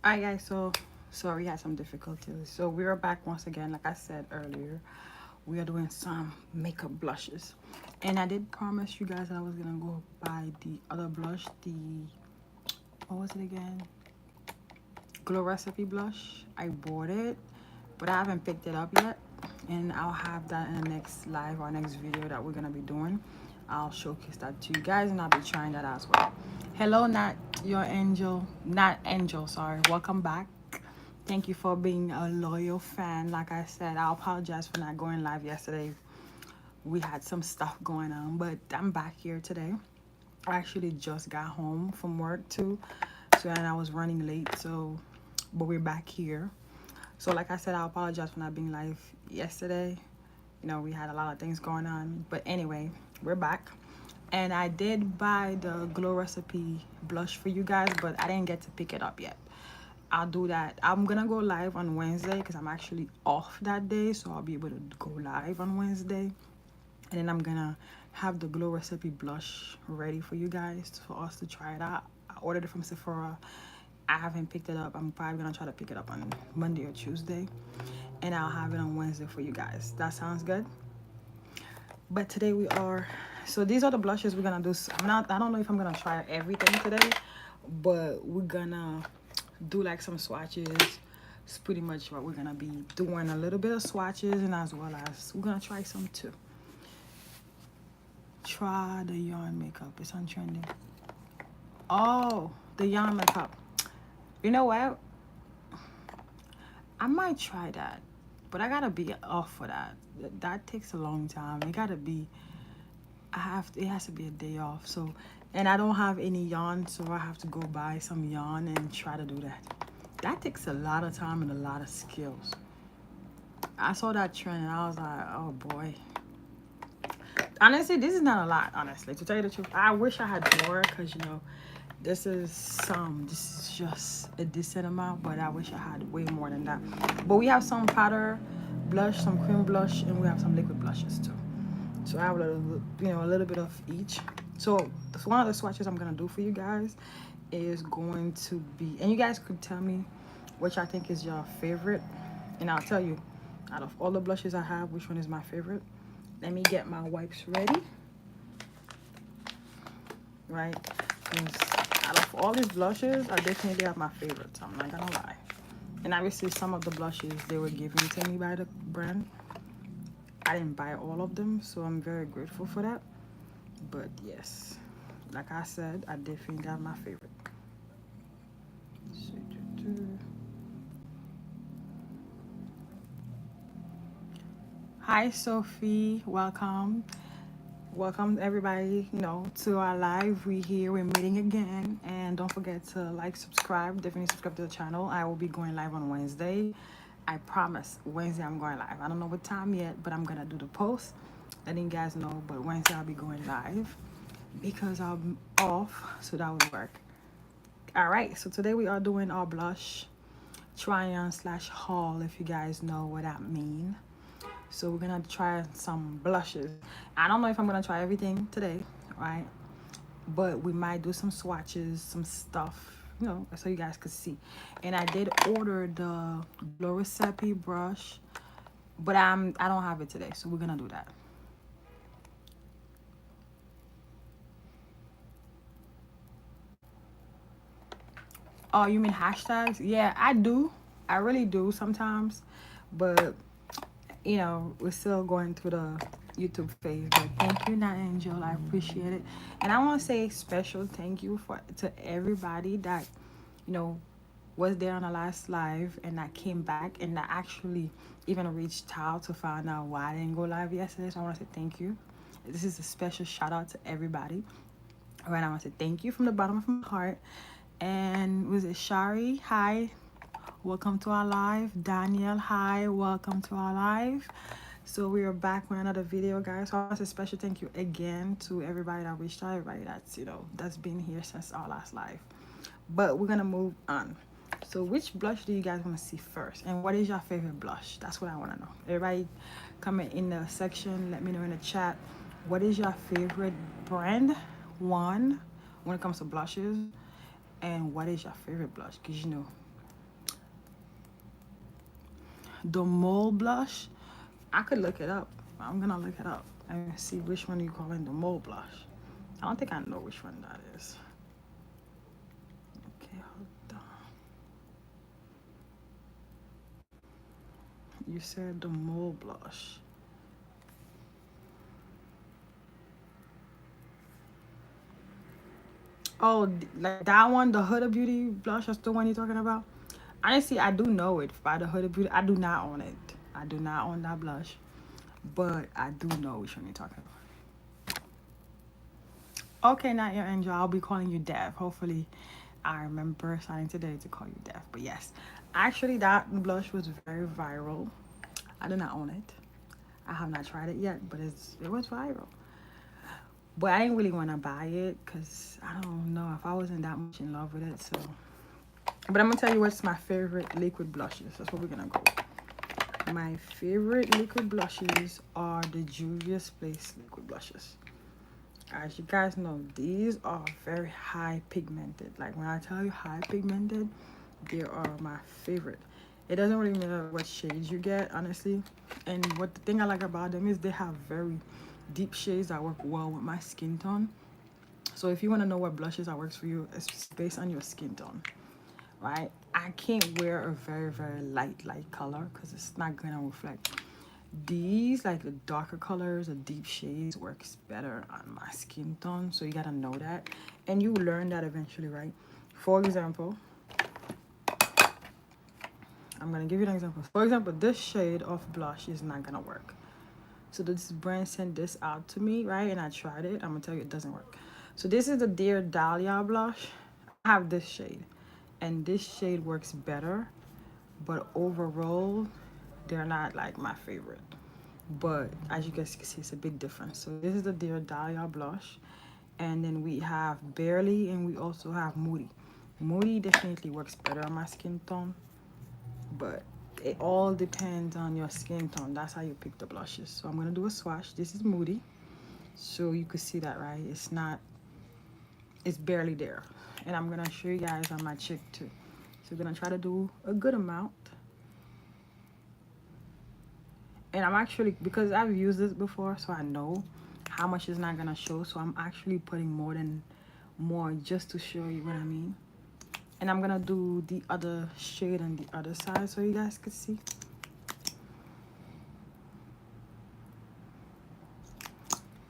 Alright guys, so sorry, we had some difficulties. So we are back once again, like I said earlier. We are doing some makeup blushes. And I did promise you guys I was gonna go buy the other blush, the what was it again? Glow Recipe blush. I bought it, but I haven't picked it up yet. And I'll have that in the next live or next video that we're gonna be doing. I'll showcase that to you guys and I'll be trying that as well. Hello, not your angel, not angel, sorry. Welcome back. Thank you for being a loyal fan. Like I said, I apologize for not going live yesterday. We had some stuff going on, but I'm back here today. I actually just got home from work too, so and I was running late. So, but we're back here. So, like I said, I apologize for not being live yesterday. You know, we had a lot of things going on, but anyway, we're back. And I did buy the Glow Recipe blush for you guys, but I didn't get to pick it up yet. I'll do that. I'm gonna go live on Wednesday because I'm actually off that day, so I'll be able to go live on Wednesday. And then I'm gonna have the Glow Recipe blush ready for you guys for us to try it out. I ordered it from Sephora. I haven't picked it up. I'm probably gonna try to pick it up on Monday or Tuesday, and I'll have it on Wednesday for you guys. That sounds good. But today we are, so these are the blushes we're gonna do. I don't know if I'm gonna try everything today, but we're gonna do like some swatches. It's pretty much what we're gonna be doing, a little bit of swatches, and as well as we're gonna try some too. Try the yarn makeup. It's on trending. Oh, the yarn makeup. You know what? I might try that, but I gotta be off for that. That takes a long time. It gotta be. It has to be a day off. So, and I don't have any yarn, so I have to go buy some yarn and try to do that. That takes a lot of time and a lot of skills. I saw that trend and I was like, oh boy. Honestly, this is not a lot, honestly. To tell you the truth, I wish I had more because, you know, this is just a decent amount, but I wish I had way more than that. But we have some powder blush, some cream blush, and we have some liquid blushes too. So I have a little bit of each. So one of the swatches I'm gonna do for you guys is going to be, and you guys could tell me which I think is your favorite, and I'll tell you out of all the blushes I have, which one is my favorite. Let me get my wipes ready. Right? Out of all these blushes, I definitely have my favorites. I'm not gonna lie. And obviously, some of the blushes they were given to me by the brand. I didn't buy all of them, so I'm very grateful for that. But yes, like I said, I definitely have my favorite. Hi, Sophie. Welcome. Welcome everybody, to our live. We're meeting again, and don't forget to like, subscribe. Definitely subscribe to the channel. I will be going live on Wednesday. I promise Wednesday I'm going live. I don't know what time yet, but I'm gonna do the post letting you guys know. But Wednesday I'll be going live because I'm off, so that would work. All right, so today we are doing our blush try on slash haul, if you guys know what that means. So we're gonna try some blushes. I don't know if I'm gonna try everything today, right? But we might do some swatches, some stuff, so you guys could see. And I did order the Glow Recipe brush, but I don't have it today, so we're gonna do that. Oh, you mean hashtags? Yeah, I do. I really do sometimes, but we're still going through the YouTube phase. But thank you, Not Angel. I appreciate it. And I want to say special thank you to everybody that, you know, was there on the last live and that came back and that actually even reached out to find out why I didn't go live yesterday. So I want to say thank you. This is a special shout out to everybody. All right, I want to say thank you from the bottom of my heart. And was it Shari? Hi. Welcome to our live. Daniel, hi. Welcome to our live. So we are back with another video, guys. So I want to say special thank you again to everybody that reached out, everybody that's been here since our last live. But we're gonna move on. So which blush do you guys want to see first? And what is your favorite blush? That's what I want to know. Everybody comment in the section. Let me know in the chat. What is your favorite brand? One, when it comes to blushes. And what is your favorite blush? Because the mole blush. I could look it up. I'm gonna look it up and see which one you calling the mole blush. I don't think I know which one that is. Okay, hold on. You said the mole blush. Oh, like that one, the Huda Beauty blush. That's the one you're talking about. Honestly, I do know it by the Huda Beauty. I do not own it. I do not own that blush, but I do know which one you're talking about. Okay, not your angel. I'll be calling you Dev. Hopefully, I remember starting today to call you Dev. But yes, actually, that blush was very viral. I do not own it. I have not tried it yet, but it was viral. But I didn't really want to buy it because I don't know if I wasn't that much in love with it. So, but I'm gonna tell you what's my favorite liquid blushes. That's what we're gonna go with. My favorite liquid blushes are the Juvia's Place liquid blushes. As you guys know, these are very high pigmented. Like when I tell you high pigmented, they are my favorite. It doesn't really matter what shades you get, honestly. And what the thing I like about them is they have very deep shades that work well with my skin tone. So if you want to know what blushes that works for you, it's based on your skin tone, right? I can't wear a very, very light color because it's not gonna reflect. These, like the darker colors, the deep shades, works better on my skin tone. So you gotta know that, and you learn that eventually, right? For example, I'm gonna give you an example. For example, this shade of blush is not gonna work. So this brand sent this out to me, right? And I tried it. I'm gonna tell you it doesn't work. So this is the Dear Dahlia blush. I have this shade, and this shade works better, but overall, they're not like my favorite. But as you guys can see, it's a big difference. So this is the Dear Dahlia blush, and then we have Barely, and we also have Moody. Moody definitely works better on my skin tone, but it all depends on your skin tone. That's how you pick the blushes. So I'm gonna do a swatch. This is Moody, so you could see that, right? It's barely there. And I'm gonna show you guys on my cheek too. So we're gonna try to do a good amount. And I'm actually, because I've used this before, so I know how much is not gonna show. So I'm actually putting more just to show you what I mean. And I'm gonna do the other shade on the other side so you guys could see.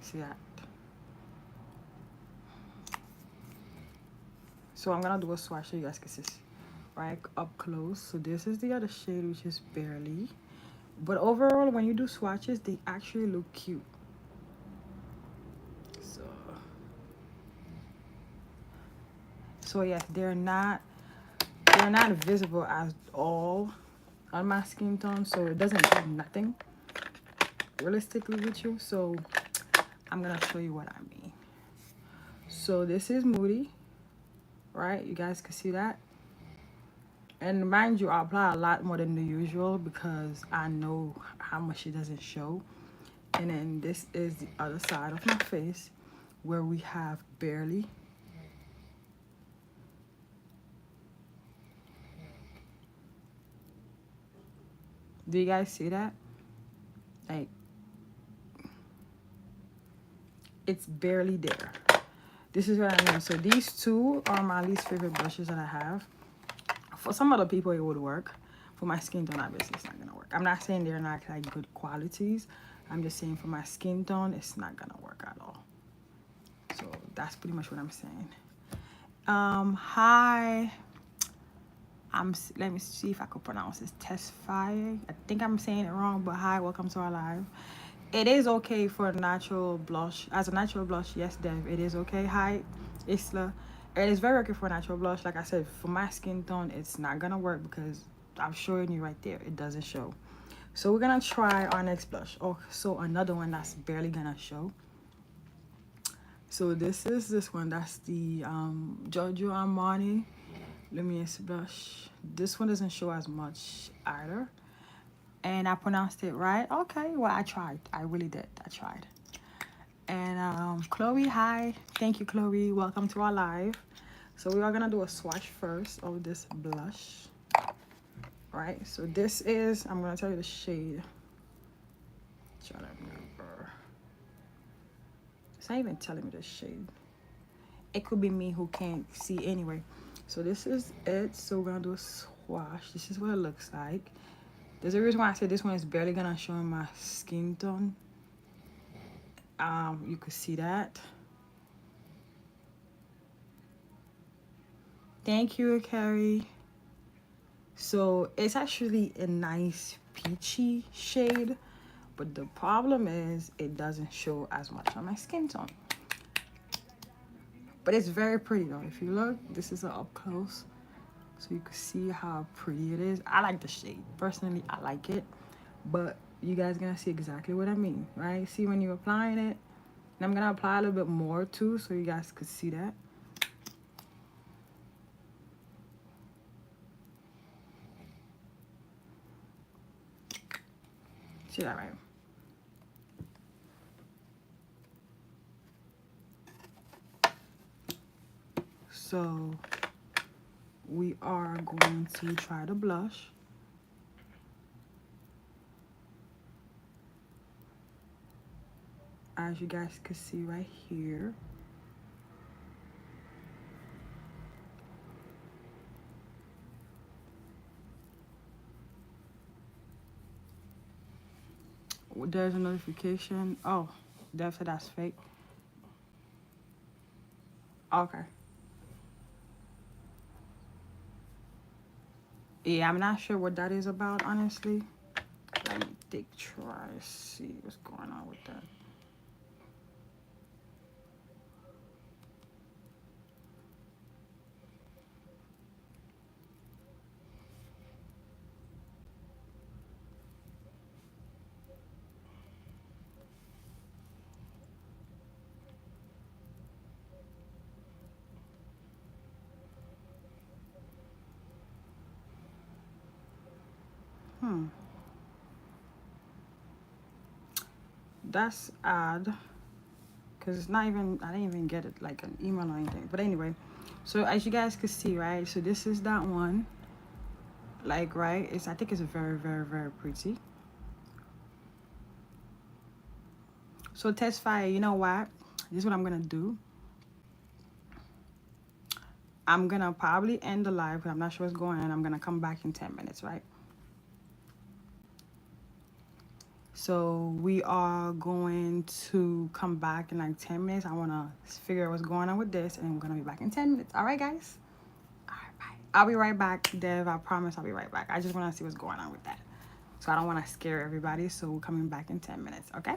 See that? So I'm gonna do a swatch so you guys can see, right up close. So this is the other shade, which is Barely. But overall, when you do swatches, they actually look cute. So yes, they're not visible at all on my skin tone, so it doesn't do nothing realistically with you. So I'm gonna show you what I mean. So this is Moody, right? You guys can see that. And mind you, I apply a lot more than the usual because I know how much it doesn't show. And then this is the other side of my face where we have Barely. Do you guys see that? Like, it's barely there. This is what I mean. So these two are my least favorite brushes that I have. For some other people, it would work. For my skin tone, obviously, it's not gonna work. I'm not saying they're not like good qualities. I'm just saying for my skin tone, it's not gonna work at all. So that's pretty much what I'm saying. Hi. Let me see if I could pronounce this. Tesfai. I think I'm saying it wrong, but hi, welcome to our live. It is okay for a natural blush. As a natural blush, yes, Dev, it is okay. Hi, Isla. It is very okay for a natural blush. Like I said, for my skin tone, it's not gonna work because I'm showing you right there. It doesn't show. So we're gonna try our next blush. Oh, so another one that's barely gonna show. So this is this one. That's the Giorgio Armani Luminous blush. This one doesn't show as much either. And I pronounced it right. Okay, well, I tried. I really did. I tried. And Chloe, hi. Thank you, Chloe. Welcome to our live. So we are gonna do a swatch first of this blush, right? So this is, I'm gonna tell you the shade. Try to remember. It's not even telling me the shade. It could be me who can't see anyway. So this is it. So we're gonna do a swatch. This is what it looks like. There's a reason why I said this one is barely gonna show my skin tone. You could see that. Thank you, Carrie. So it's actually a nice peachy shade, but the problem is it doesn't show as much on my skin tone. But it's very pretty though. If you look, this is an up close, so you can see how pretty it is. I like the shade. Personally, I like it, but you guys gonna see exactly what I mean, right? See when you're applying it, and I'm gonna apply a little bit more too, so you guys could see that. See that, right? So we are going to try the blush. As you guys can see right here. There's a notification. Oh, Dev said that's fake. Okay. Yeah, I'm not sure what that is about, honestly. Let me try to see what's going on with that. That's odd. Because it's not even, I didn't even get it like an email or anything. But anyway, so as you guys can see, right? So this is that one. Like, right? I think it's very, very, very pretty. So test fire, you know what? This is what I'm going to do. I'm going to probably end the live, but I'm not sure what's going on. I'm going to come back in 10 minutes, right? So we are going to come back in like 10 minutes. I want to figure out what's going on with this, and I'm going to be back in 10 minutes. All right, guys? All right, bye. I'll be right back, Dev. I promise I'll be right back. I just want to see what's going on with that. So I don't want to scare everybody, so we're coming back in 10 minutes, okay?